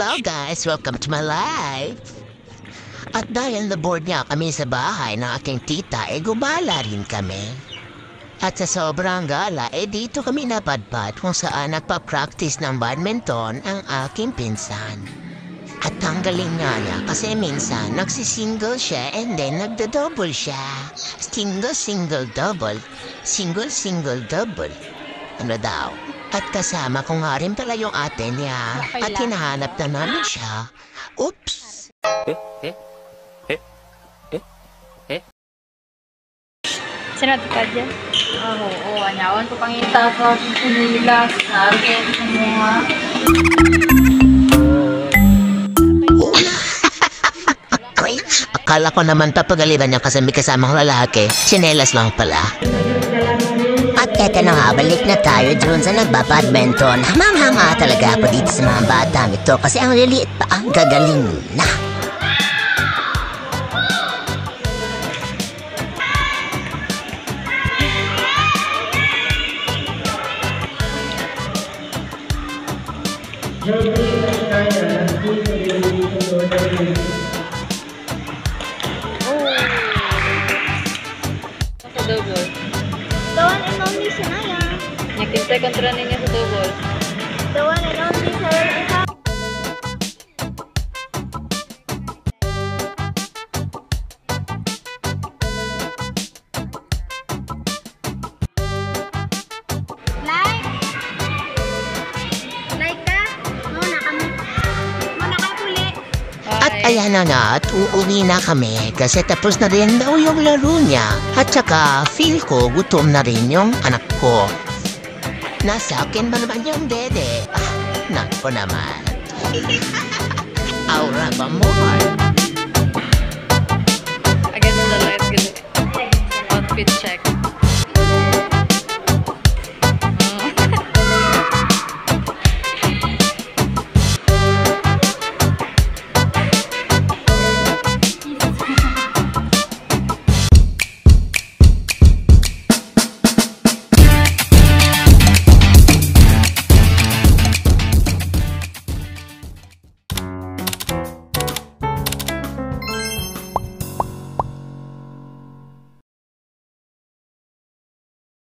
Hello guys! Welcome to my life! At dahil na-board niya kami sa bahay ng aking tita, gumala rin kami. At sa sobrang gala, dito kami napadpad kung saan nagpa-practice ng badminton ang aking pinsan. At ang galing nga niya kasi minsan nagsisingle siya and then nagda-double siya. Single-single-double. Single-single-double. Ano daw? At kasama ko nga rin pala yung ate niya. At hinahanap na namin siya. Oops! Sino natupad yan? Oo, anyawan ko pangita ko sa nila. Narken sa mga. Akala ko naman papagaliban niya kasi may kasamang lalaki. Sinelas lang pala. At eto na nga, balik na tayo dun sa nagbabadminton. Hamang-hanga talaga ako dito sa mga batang ito kasi ang liliit pa ang gagaling na. Sa double. The one and only Sinaya. Nagkintay kontra niya sa double. The one and only Sarah. Like ka? Muna ka puli. At ayan na nga at uuwi na kami kasi tapos na rin daw yung laro niya. At saka feel ko gutom na rin yung anak ko. Nasa akin ba naman yung dede? Nako naman. Aura ba mo?